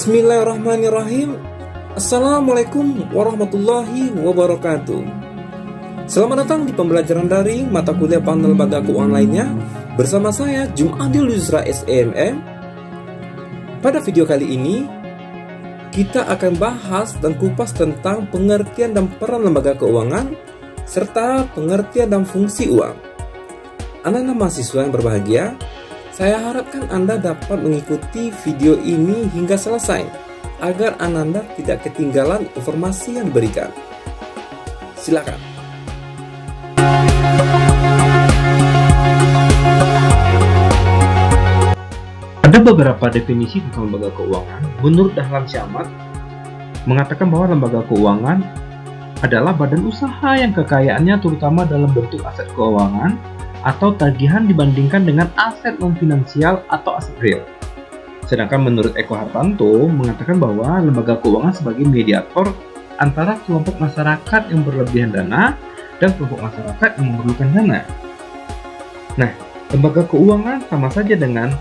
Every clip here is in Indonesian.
Bismillahirrahmanirrahim. Assalamualaikum warahmatullahi wabarakatuh. Selamat datang di pembelajaran daring mata kuliah Bank dan Lembaga Keuangan lainnya bersama saya Jumadil Yusra SMM. Pada video kali ini kita akan bahas dan kupas tentang pengertian dan peran lembaga keuangan serta pengertian dan fungsi uang. Anak-anak mahasiswa yang berbahagia, saya harapkan Anda dapat mengikuti video ini hingga selesai agar Anda tidak ketinggalan informasi yang diberikan. Silakan. Ada beberapa definisi tentang lembaga keuangan. Menurut Dahlan Syahmat mengatakan bahwa lembaga keuangan adalah badan usaha yang kekayaannya terutama dalam bentuk aset keuangan atau tagihan dibandingkan dengan aset non-finansial atau aset real. Sedangkan menurut Eko Hartanto mengatakan bahwa lembaga keuangan sebagai mediator antara kelompok masyarakat yang berlebihan dana dan kelompok masyarakat yang memerlukan dana. Nah, lembaga keuangan sama saja dengan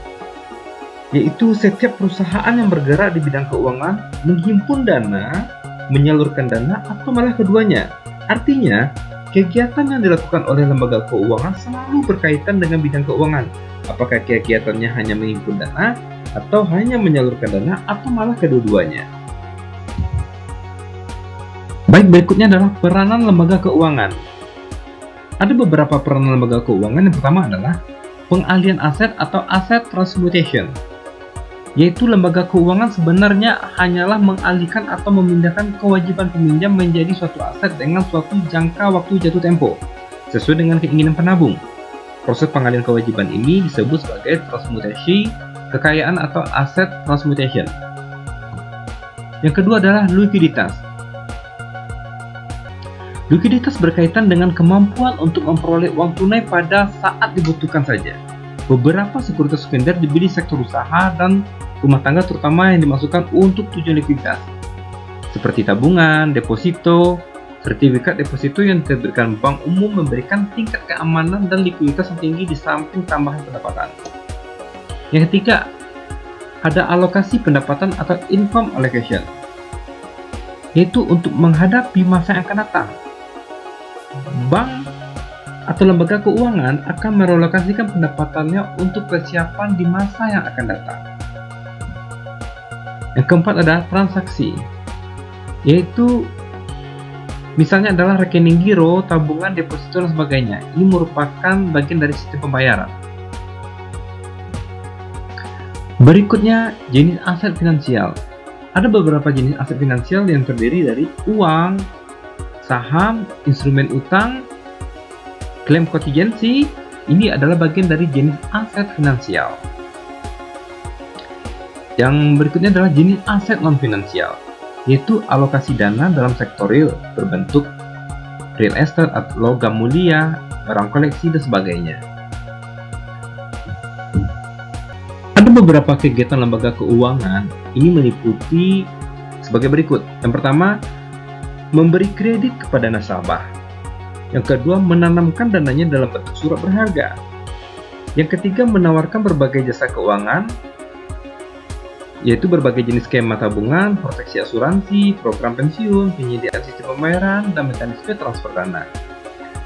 yaitu setiap perusahaan yang bergerak di bidang keuangan menghimpun dana, menyalurkan dana, atau malah keduanya. Artinya, kegiatan yang dilakukan oleh lembaga keuangan selalu berkaitan dengan bidang keuangan. Apakah kegiatannya hanya menghimpun dana, atau hanya menyalurkan dana, atau malah kedua-duanya. Baik, berikutnya adalah peranan lembaga keuangan. Ada beberapa peranan lembaga keuangan. Yang pertama adalah pengalihan aset atau asset transmutation, yaitu lembaga keuangan sebenarnya hanyalah mengalihkan atau memindahkan kewajiban peminjam menjadi suatu aset dengan suatu jangka waktu jatuh tempo sesuai dengan keinginan penabung. Proses pengalihan kewajiban ini disebut sebagai transmutasi kekayaan atau aset transmutation. Yang kedua adalah likuiditas. Likuiditas berkaitan dengan kemampuan untuk memperoleh uang tunai pada saat dibutuhkan saja. Beberapa sekuritas sekunder dibeli sektor usaha dan rumah tangga terutama yang dimasukkan untuk tujuan likuiditas seperti tabungan, deposito, sertifikat deposito yang diterbitkan bank umum memberikan tingkat keamanan dan likuiditas yang tinggi di samping tambahan pendapatan. Yang ketiga, ada alokasi pendapatan atau income allocation, yaitu untuk menghadapi masa yang akan datang. Bank atau lembaga keuangan akan merelokasikan pendapatannya untuk persiapan di masa yang akan datang. Yang keempat adalah transaksi, yaitu misalnya adalah rekening giro, tabungan, deposito, dan sebagainya. Ini merupakan bagian dari sistem pembayaran. Berikutnya, jenis aset finansial. Ada beberapa jenis aset finansial yang terdiri dari uang, saham, instrumen utang, klaim kontingensi. Ini adalah bagian dari jenis aset finansial. Yang berikutnya adalah jenis aset non-finansial, yaitu alokasi dana dalam sektor real berbentuk real estate atau logam mulia, barang koleksi, dan sebagainya. Ada beberapa kegiatan lembaga keuangan, ini meliputi sebagai berikut. Yang pertama, memberi kredit kepada nasabah. Yang kedua, menanamkan dananya dalam bentuk surat berharga. Yang ketiga, menawarkan berbagai jasa keuangan, yaitu berbagai jenis skema tabungan, proteksi asuransi, program pensiun, penyediaan sistem pembayaran, dan mekanisme transfer dana.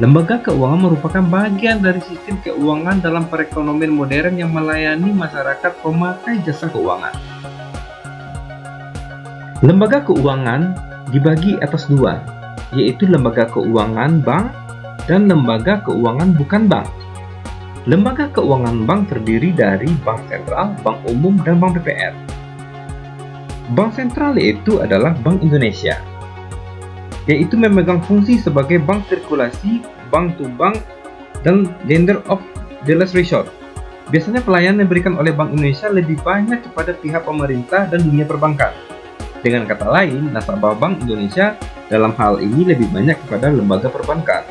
Lembaga keuangan merupakan bagian dari sistem keuangan dalam perekonomian modern yang melayani masyarakat pemakai jasa keuangan. Lembaga keuangan dibagi atas dua, yaitu lembaga keuangan bank dan lembaga keuangan bukan bank. Lembaga keuangan bank terdiri dari bank sentral, bank umum, dan bank BPR. Bank sentral yaitu adalah Bank Indonesia, yaitu memegang fungsi sebagai bank sirkulasi, bank to bank, dan lender of the last resort. Biasanya pelayanan yang diberikan oleh Bank Indonesia lebih banyak kepada pihak pemerintah dan dunia perbankan. Dengan kata lain, nasabah Bank Indonesia dalam hal ini lebih banyak kepada lembaga perbankan.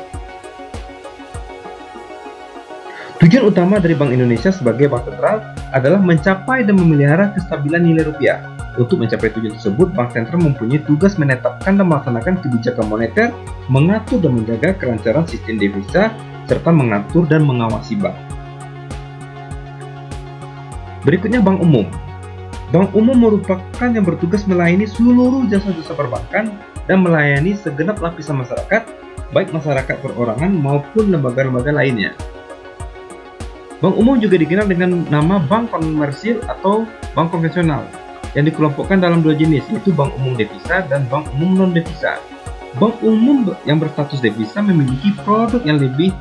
Tujuan utama dari Bank Indonesia sebagai bank sentral adalah mencapai dan memelihara kestabilan nilai rupiah. Untuk mencapai tujuan tersebut, Bank Sentral mempunyai tugas menetapkan dan melaksanakan kebijakan moneter, mengatur dan menjaga kelancaran sistem devisa, serta mengatur dan mengawasi bank. Berikutnya, Bank Umum. Bank umum merupakan yang bertugas melayani seluruh jasa-jasa perbankan dan melayani segenap lapisan masyarakat, baik masyarakat perorangan maupun lembaga-lembaga lainnya. Bank umum juga dikenal dengan nama bank komersil atau bank konvensional, yang dikelompokkan dalam dua jenis, yaitu bank umum devisa dan bank umum non-devisa. Bank umum yang berstatus devisa memiliki produk yang lebih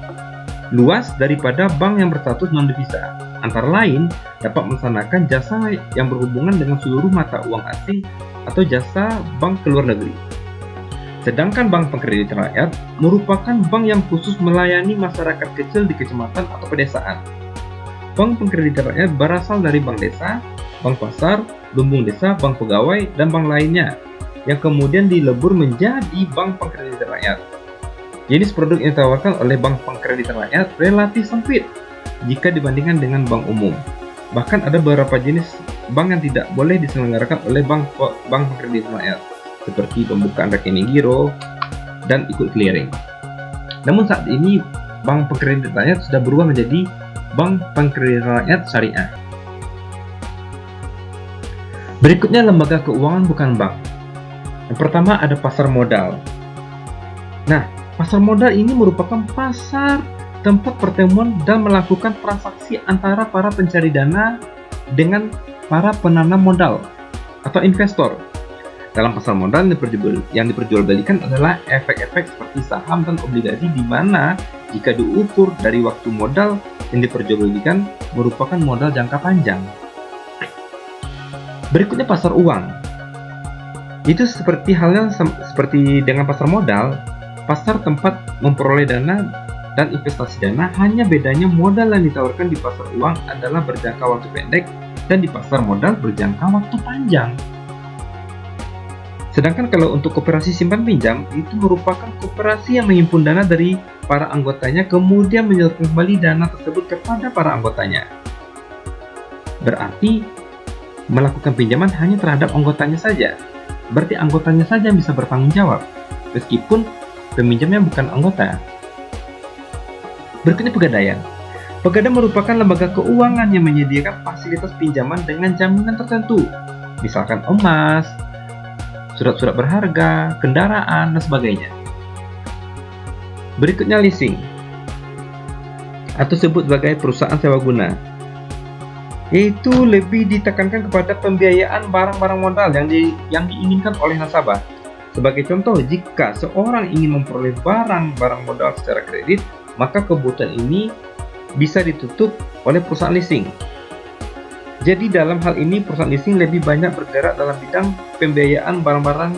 luas daripada bank yang berstatus non-devisa. Antara lain, dapat melaksanakan jasa yang berhubungan dengan seluruh mata uang asing atau jasa bank ke luar negeri. Sedangkan bank pengkreditan rakyat merupakan bank yang khusus melayani masyarakat kecil di kecamatan atau pedesaan. Bank pengkreditan rakyat berasal dari bank desa, bank pasar, lumbung desa, bank pegawai, dan bank lainnya, yang kemudian dilebur menjadi bank pengkreditan rakyat. Jenis produk yang ditawarkan oleh bank pengkreditan rakyat relatif sempit jika dibandingkan dengan bank umum. Bahkan ada beberapa jenis bank yang tidak boleh diselenggarakan oleh bank pengkreditan rakyat, seperti pembukaan rekening giro dan ikut clearing. Namun saat ini bank pengkreditan rakyat sudah berubah menjadi bank pengkreditan rakyat syariah. Berikutnya lembaga keuangan bukan bank. Yang pertama ada pasar modal. Nah, pasar modal ini merupakan pasar tempat pertemuan dan melakukan transaksi antara para pencari dana dengan para penanam modal atau investor. Dalam pasar modal yang diperjualbelikan adalah efek-efek seperti saham dan obligasi, di mana jika diukur dari waktu modal yang diperjualbelikan merupakan modal jangka panjang. Berikutnya pasar uang. Itu seperti halnya seperti dengan pasar modal, pasar tempat memperoleh dana dan investasi dana, hanya bedanya modal yang ditawarkan di pasar uang adalah berjangka waktu pendek dan di pasar modal berjangka waktu panjang. Sedangkan kalau untuk koperasi simpan pinjam, itu merupakan koperasi yang menghimpun dana dari para anggotanya kemudian menyalurkan kembali dana tersebut kepada para anggotanya. Berarti melakukan pinjaman hanya terhadap anggotanya saja. Berarti anggotanya saja yang bisa bertanggung jawab, meskipun peminjamnya bukan anggota. Berikutnya pegadaian. Pegadaian merupakan lembaga keuangan yang menyediakan fasilitas pinjaman dengan jaminan tertentu, misalkan emas, surat-surat berharga, kendaraan, dan sebagainya. Berikutnya leasing, atau sebut sebagai perusahaan sewa guna, yaitu lebih ditekankan kepada pembiayaan barang-barang modal yang diinginkan oleh nasabah. Sebagai contoh, jika seorang ingin memperoleh barang-barang modal secara kredit, maka kebutuhan ini bisa ditutup oleh perusahaan leasing. Jadi dalam hal ini perusahaan leasing lebih banyak bergerak dalam bidang pembiayaan barang-barang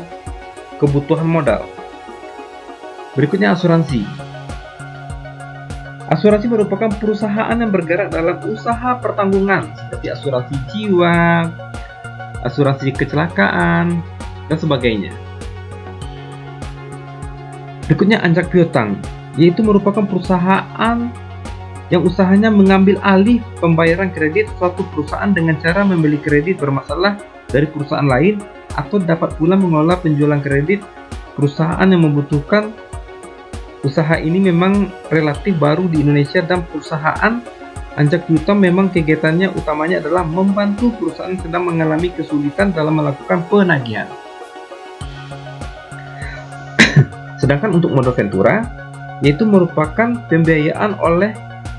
kebutuhan modal. Berikutnya asuransi. Asuransi merupakan perusahaan yang bergerak dalam usaha pertanggungan seperti asuransi jiwa, asuransi kecelakaan, dan sebagainya. Berikutnya anjak piutang, yaitu merupakan perusahaan yang usahanya mengambil alih pembayaran kredit suatu perusahaan dengan cara membeli kredit bermasalah dari perusahaan lain, atau dapat pula mengelola penjualan kredit perusahaan yang membutuhkan. Usaha ini memang relatif baru di Indonesia, dan perusahaan anjak piutang memang kegiatannya utamanya adalah membantu perusahaan yang sedang mengalami kesulitan dalam melakukan penagihan. Sedangkan untuk modal ventura, yaitu merupakan pembiayaan oleh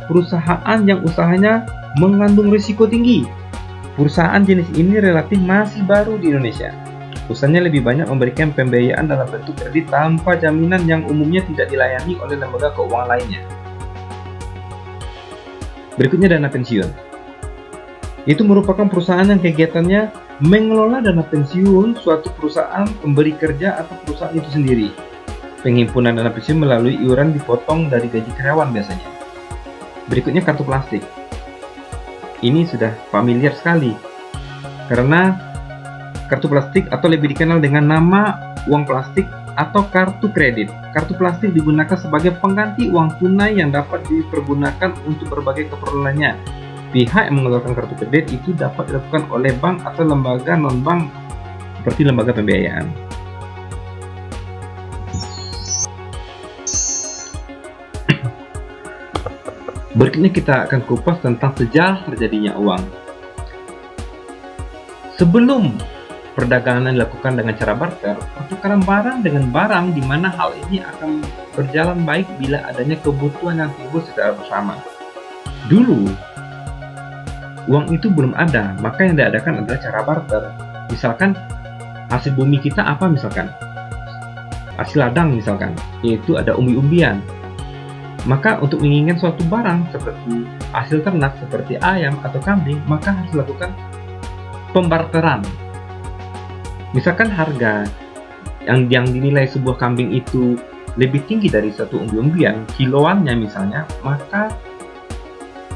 perusahaan yang usahanya mengandung risiko tinggi. Perusahaan jenis ini relatif masih baru di Indonesia. Usahanya lebih banyak memberikan pembiayaan dalam bentuk kredit tanpa jaminan yang umumnya tidak dilayani oleh lembaga keuangan lainnya. Berikutnya dana pensiun. Itu merupakan perusahaan yang kegiatannya mengelola dana pensiun suatu perusahaan pemberi kerja atau perusahaan itu sendiri. Penghimpunan dana pensiun melalui iuran dipotong dari gaji karyawan biasanya. Berikutnya kartu plastik. Ini sudah familiar sekali, karena kartu plastik atau lebih dikenal dengan nama uang plastik atau kartu kredit. Kartu plastik digunakan sebagai pengganti uang tunai yang dapat dipergunakan untuk berbagai keperluannya. Pihak yang mengeluarkan kartu kredit itu dapat dilakukan oleh bank atau lembaga non-bank seperti lembaga pembiayaan. Berikutnya kita akan kupas tentang sejarah terjadinya uang. sebelum perdagangan dilakukan dengan cara barter, pertukaran barang dengan barang, di mana hal ini akan berjalan baik bila adanya kebutuhan yang timbul secara bersama. Dulu, uang itu belum ada, maka yang diadakan adalah cara barter. Misalkan, hasil bumi kita apa misalkan? Hasil ladang misalkan, yaitu ada umbi-umbian. Maka untuk menginginkan suatu barang seperti hasil ternak, seperti ayam atau kambing, maka harus dilakukan pembarteran. Misalkan harga yang dinilai sebuah kambing itu lebih tinggi dari satu umbi-umbian, kiloannya misalnya, maka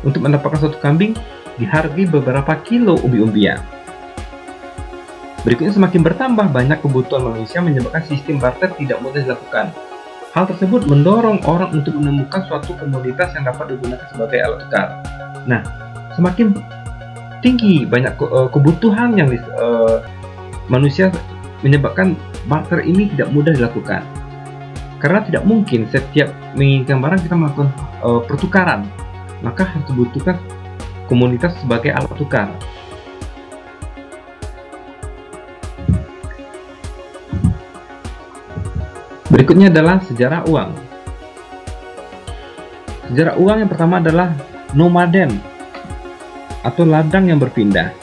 untuk mendapatkan satu kambing dihargai beberapa kilo umbi-umbian. Berikutnya, semakin bertambah banyak kebutuhan manusia menyebabkan sistem barter tidak mudah dilakukan. Hal tersebut mendorong orang untuk menemukan suatu komoditas yang dapat digunakan sebagai alat tukar. Nah, semakin tinggi banyak kebutuhan yang manusia, menyebabkan barter ini tidak mudah dilakukan. Karena tidak mungkin setiap menginginkan barang kita melakukan pertukaran, maka harus dibutuhkan komoditas sebagai alat tukar. Berikutnya adalah sejarah uang. Sejarah uang yang pertama adalah nomaden atau ladang yang berpindah.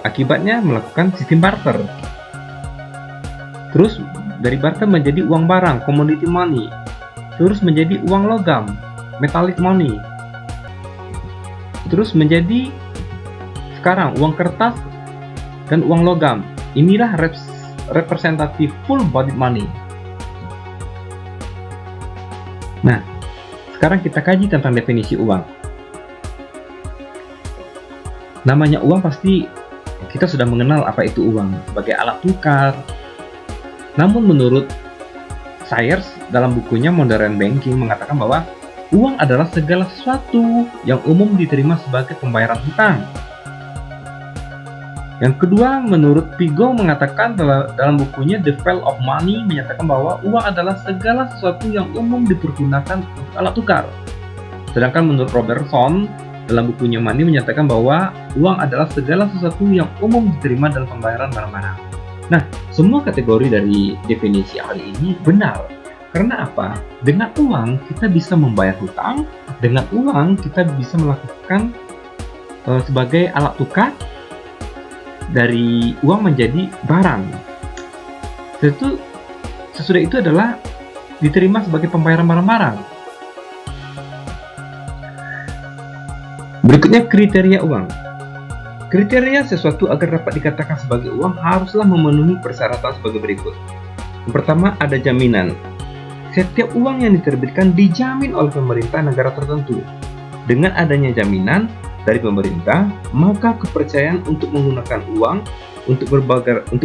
Akibatnya melakukan sistem barter. Terus dari barter menjadi uang barang, commodity money. Terus menjadi uang logam, metallic money. Terus menjadi sekarang uang kertas dan uang logam. Inilah representatif full body money. Nah, sekarang kita kaji tentang definisi uang. Namanya uang, pasti kita sudah mengenal apa itu uang sebagai alat tukar. Namun menurut Sayers dalam bukunya Modern Banking mengatakan bahwa uang adalah segala sesuatu yang umum diterima sebagai pembayaran hutang. Yang kedua, menurut Pigo mengatakan dalam bukunya The Value of Money menyatakan bahwa uang adalah segala sesuatu yang umum dipergunakan untuk alat tukar. Sedangkan menurut Robertson dalam bukunya Money menyatakan bahwa uang adalah segala sesuatu yang umum diterima dalam pembayaran barang-barang. Nah, semua kategori dari definisi ahli ini benar. Karena apa? Dengan uang kita bisa membayar hutang, dengan uang kita bisa melakukan sebagai alat tukar dari uang menjadi barang. Sesudah itu adalah diterima sebagai pembayaran barang-barang. Berikutnya, kriteria uang. Kriteria sesuatu agar dapat dikatakan sebagai uang haruslah memenuhi persyaratan sebagai berikut. Yang pertama, ada jaminan. Setiap uang yang diterbitkan dijamin oleh pemerintah negara tertentu. Dengan adanya jaminan dari pemerintah, maka kepercayaan untuk menggunakan uang untuk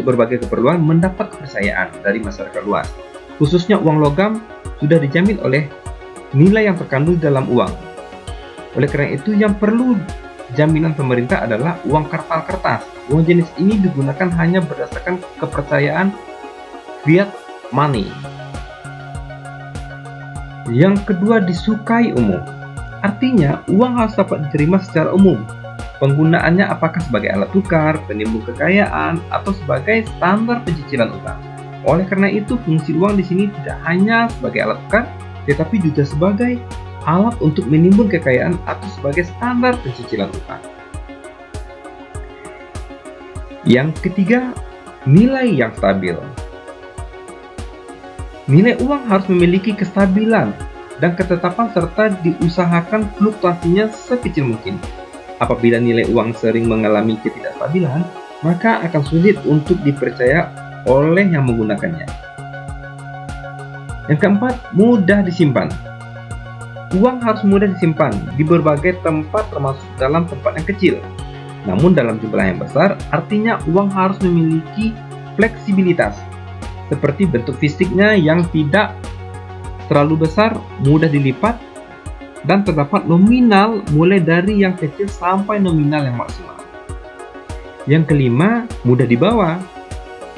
berbagai keperluan mendapat kepercayaan dari masyarakat luas. Khususnya uang logam sudah dijamin oleh nilai yang terkandung dalam uang. Oleh karena itu, yang perlu jaminan pemerintah adalah uang kertas. Uang jenis ini digunakan hanya berdasarkan kepercayaan fiat money. Yang kedua, disukai umum. Artinya, uang harus dapat diterima secara umum. Penggunaannya apakah sebagai alat tukar, penimbun kekayaan, atau sebagai standar pencicilan utang. Oleh karena itu, fungsi uang di sini tidak hanya sebagai alat tukar, tetapi juga sebagai alat untuk menimbun kekayaan atau sebagai standar pencicilan utang. Yang ketiga, nilai yang stabil. Nilai uang harus memiliki kestabilan dan ketetapan serta diusahakan fluktuasinya sekecil mungkin. Apabila nilai uang sering mengalami ketidakstabilan, maka akan sulit untuk dipercaya oleh yang menggunakannya. Yang keempat, mudah disimpan. Uang harus mudah disimpan di berbagai tempat, termasuk dalam tempat yang kecil. Namun dalam jumlah yang besar, artinya uang harus memiliki fleksibilitas, seperti bentuk fisiknya yang tidak terlalu besar, mudah dilipat, dan terdapat nominal mulai dari yang kecil sampai nominal yang maksimal. Yang kelima, mudah dibawa.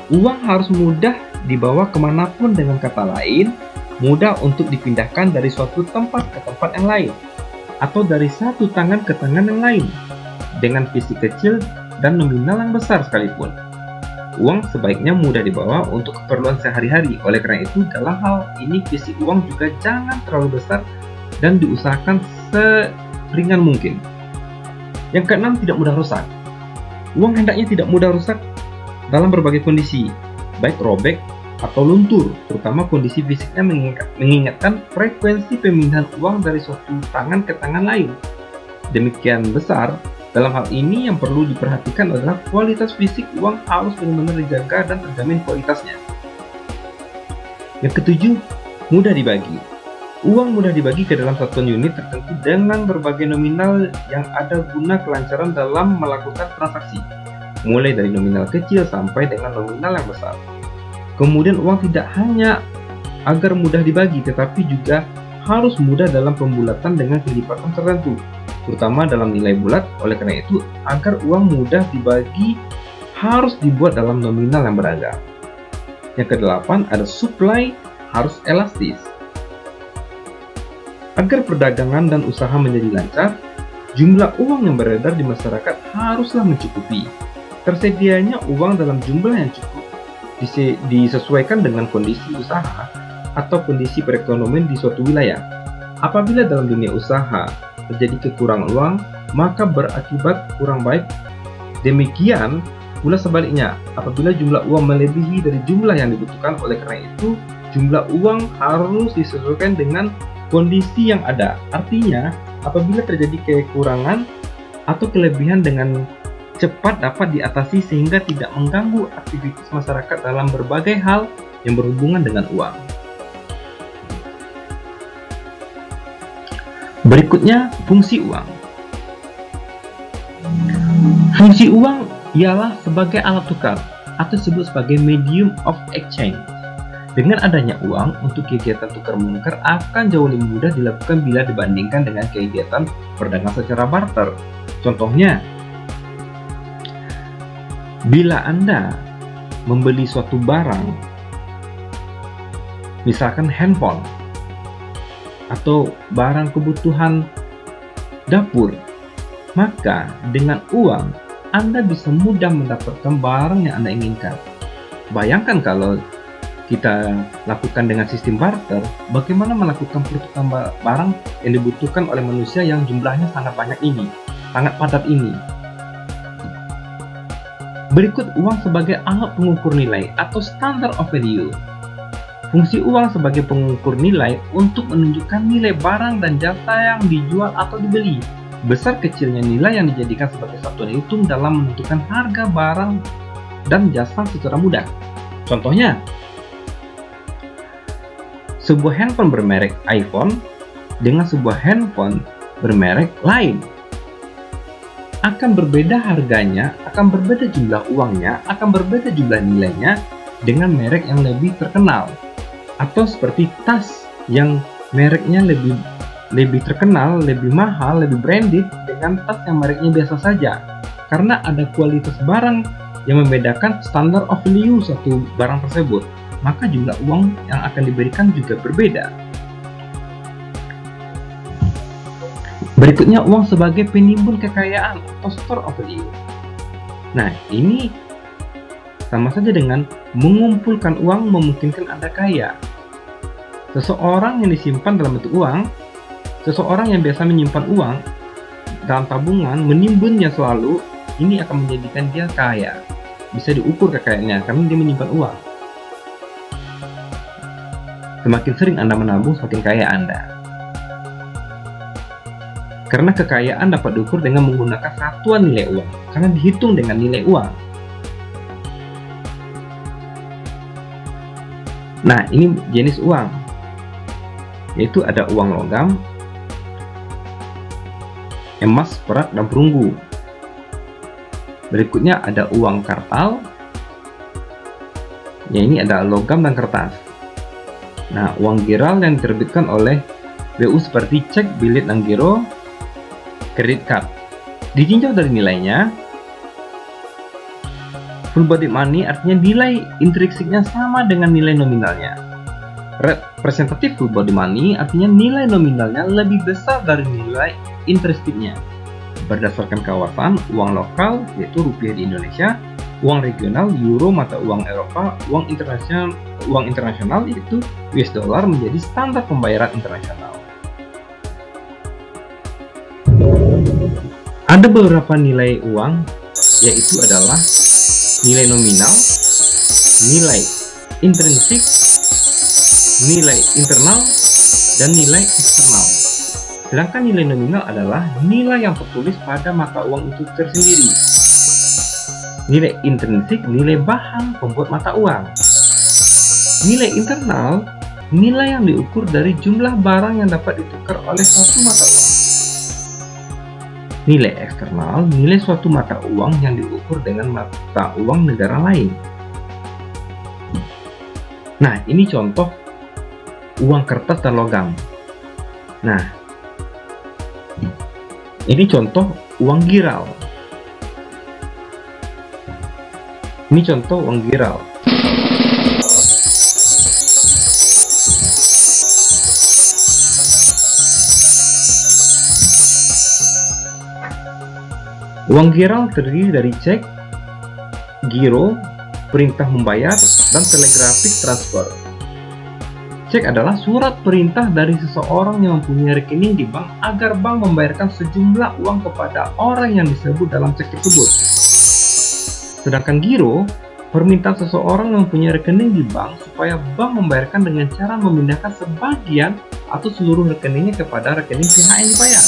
Uang harus mudah dibawa kemanapun, dengan kata lain, mudah untuk dipindahkan dari suatu tempat ke tempat yang lain, atau dari satu tangan ke tangan yang lain. dengan fisik kecil dan nominal yang besar sekalipun. Uang sebaiknya mudah dibawa untuk keperluan sehari-hari. Oleh karena itu, dalam hal ini fisik uang juga jangan terlalu besar dan diusahakan seringan mungkin. Yang keenam, tidak mudah rusak. Uang hendaknya tidak mudah rusak dalam berbagai kondisi, baik robek atau luntur, terutama kondisi fisiknya mengingatkan frekuensi pemindahan uang dari suatu tangan ke tangan lain. Demikian besar, dalam hal ini yang perlu diperhatikan adalah kualitas fisik uang harus benar-benar dijaga dan terjamin kualitasnya. Yang ketujuh, mudah dibagi. Uang mudah dibagi ke dalam satuan unit tertentu dengan berbagai nominal yang ada guna kelancaran dalam melakukan transaksi, mulai dari nominal kecil sampai dengan nominal yang besar. Kemudian uang tidak hanya agar mudah dibagi, tetapi juga harus mudah dalam pembulatan dengan kelipatan tertentu, terutama dalam nilai bulat. Oleh karena itu, agar uang mudah dibagi harus dibuat dalam nominal yang beragam. Yang kedelapan, ada supply harus elastis. Agar perdagangan dan usaha menjadi lancar, jumlah uang yang beredar di masyarakat haruslah mencukupi. Tersedianya uang dalam jumlah yang cukup disesuaikan dengan kondisi usaha atau kondisi perekonomian di suatu wilayah. Apabila dalam dunia usaha terjadi kekurangan uang, maka berakibat kurang baik. Demikian pula sebaliknya, apabila jumlah uang melebihi dari jumlah yang dibutuhkan. Oleh karena itu, jumlah uang harus disesuaikan dengan kondisi yang ada. Artinya, apabila terjadi kekurangan atau kelebihan dengan cepat dapat diatasi sehingga tidak mengganggu aktivitas masyarakat dalam berbagai hal yang berhubungan dengan uang. Berikutnya, fungsi uang. Fungsi uang ialah sebagai alat tukar atau disebut sebagai medium of exchange. Dengan adanya uang, untuk kegiatan tukar-menukar akan jauh lebih mudah dilakukan bila dibandingkan dengan kegiatan perdagangan secara barter. Contohnya, bila Anda membeli suatu barang, misalkan handphone, atau barang kebutuhan dapur, maka dengan uang Anda bisa mudah mendapatkan barang yang Anda inginkan. Bayangkan kalau kita lakukan dengan sistem barter, bagaimana melakukan pertukaran barang yang dibutuhkan oleh manusia yang jumlahnya sangat banyak ini, sangat padat ini. Berikut uang sebagai alat pengukur nilai atau standard of value. Fungsi uang sebagai pengukur nilai untuk menunjukkan nilai barang dan jasa yang dijual atau dibeli. Besar kecilnya nilai yang dijadikan sebagai satuan hitung dalam menentukan harga barang dan jasa secara mudah. Contohnya, sebuah handphone bermerek iPhone dengan sebuah handphone bermerek lain akan berbeda harganya, akan berbeda jumlah uangnya, akan berbeda jumlah nilainya dengan merek yang lebih terkenal. Atau seperti tas yang mereknya lebih terkenal, lebih mahal, lebih branded dengan tas yang mereknya biasa saja. Karena ada kualitas barang yang membedakan standard of value satu barang tersebut, maka jumlah uang yang akan diberikan juga berbeda. Berikutnya, uang sebagai penimbun kekayaan atau store of value. Nah, ini sama saja dengan mengumpulkan uang memungkinkan Anda kaya. Seseorang yang disimpan dalam bentuk uang, seseorang yang biasa menyimpan uang dalam tabungan, menimbunnya selalu, ini akan menjadikan dia kaya. Bisa diukur kekayaannya karena dia menyimpan uang. Semakin sering Anda menabung, semakin kaya Anda. Karena kekayaan dapat diukur dengan menggunakan satuan nilai uang, karena dihitung dengan nilai uang. Nah, ini jenis uang, yaitu ada uang logam, emas, perak, dan perunggu. Berikutnya ada uang kartal, ya ini ada logam dan kertas. Nah, uang giral yang diterbitkan oleh BU seperti cek, bilet, dan giro, kredit card. Ditinjau dari nilainya, full body money artinya nilai intrinsiknya sama dengan nilai nominalnya. Representative full body money artinya nilai nominalnya lebih besar dari nilai intrinsiknya. berdasarkan kawasan, uang lokal yaitu rupiah di Indonesia, uang regional euro mata uang Eropa, uang internasional yaitu US dollar menjadi standar pembayaran internasional. Ada beberapa nilai uang, yaitu adalah nilai nominal, nilai intrinsik, nilai internal, dan nilai eksternal. Sedangkan nilai nominal adalah nilai yang tertulis pada mata uang itu tersendiri. Nilai intrinsik, nilai bahan pembuat mata uang. Nilai internal, nilai yang diukur dari jumlah barang yang dapat ditukar oleh suatu mata uang. Nilai eksternal, nilai suatu mata uang yang diukur dengan mata uang negara lain. Nah, ini contoh uang kertas dan logam. Nah, ini contoh uang giral. Ini contoh uang giral. Uang giral terdiri dari cek, giro, perintah membayar, dan telegraphic transfer. Cek adalah surat perintah dari seseorang yang mempunyai rekening di bank agar bank membayarkan sejumlah uang kepada orang yang disebut dalam cek tersebut. Sedangkan giro, permintaan seseorang yang mempunyai rekening di bank supaya bank membayarkan dengan cara memindahkan sebagian atau seluruh rekeningnya kepada rekening pihak yang dibayar.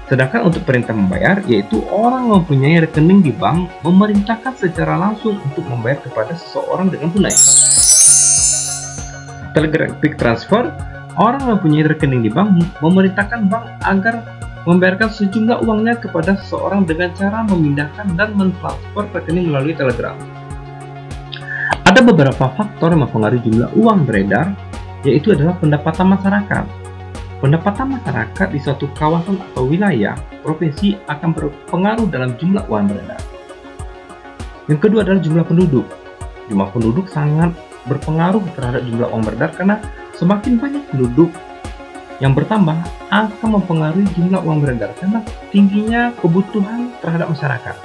Sedangkan untuk perintah membayar, yaitu orang mempunyai rekening di bank memerintahkan secara langsung untuk membayar kepada seseorang dengan tunai. Telegraphic transfer, orang mempunyai rekening di bank memerintahkan bank agar membayarkan sejumlah uangnya kepada seseorang dengan cara memindahkan dan mentransfer rekening melalui telegram. Ada beberapa faktor yang mempengaruhi jumlah uang beredar, yaitu adalah pendapatan masyarakat. Pendapatan masyarakat di suatu kawasan atau wilayah provinsi akan berpengaruh dalam jumlah uang beredar. Yang kedua adalah jumlah penduduk. Jumlah penduduk sangat berpengaruh terhadap jumlah uang beredar karena semakin banyak penduduk yang bertambah akan mempengaruhi jumlah uang beredar karena tingginya kebutuhan terhadap masyarakat.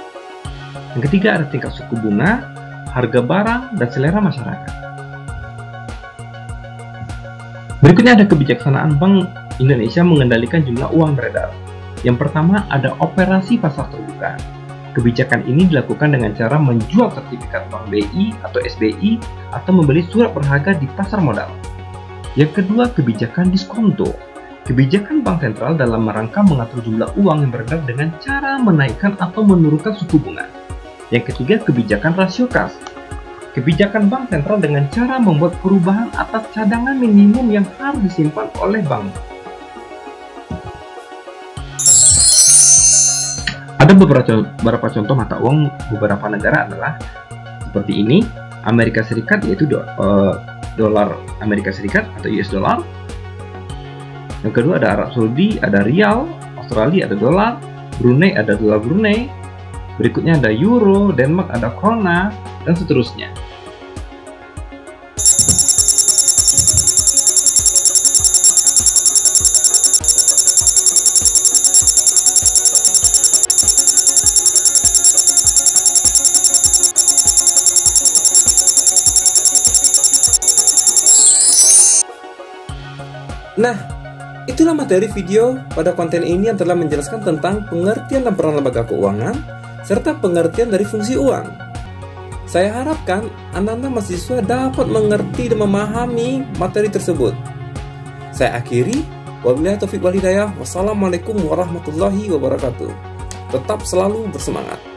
Yang ketiga ada tingkat suku bunga, harga barang, dan selera masyarakat. Berikutnya ada kebijaksanaan Bank Indonesia mengendalikan jumlah uang beredar. Yang pertama ada operasi pasar terbuka. Kebijakan ini dilakukan dengan cara menjual sertifikat Bank BI atau SBI atau membeli surat berharga di pasar modal. Yang kedua kebijakan diskonto. Kebijakan bank sentral dalam rangka mengatur jumlah uang yang beredar dengan cara menaikkan atau menurunkan suku bunga. Yang ketiga kebijakan rasio kas. Kebijakan bank sentral dengan cara membuat perubahan atas cadangan minimum yang harus disimpan oleh bank. Ada beberapa contoh mata uang beberapa negara adalah seperti ini. Amerika Serikat yaitu dolar Amerika Serikat atau US dollar. Yang kedua ada Arab Saudi, ada rial, Australia ada dolar, Brunei ada dolar Brunei, berikutnya ada euro, Denmark ada krona, dan seterusnya. Nah, itulah materi video pada konten ini yang telah menjelaskan tentang pengertian dan peran lembaga keuangan, serta pengertian dari fungsi uang. Saya harapkan Anda mahasiswa dapat mengerti dan memahami materi tersebut. Saya akhiri, wabillahi taufiq wal hidayah. Wassalamualaikum warahmatullahi wabarakatuh. Tetap selalu bersemangat.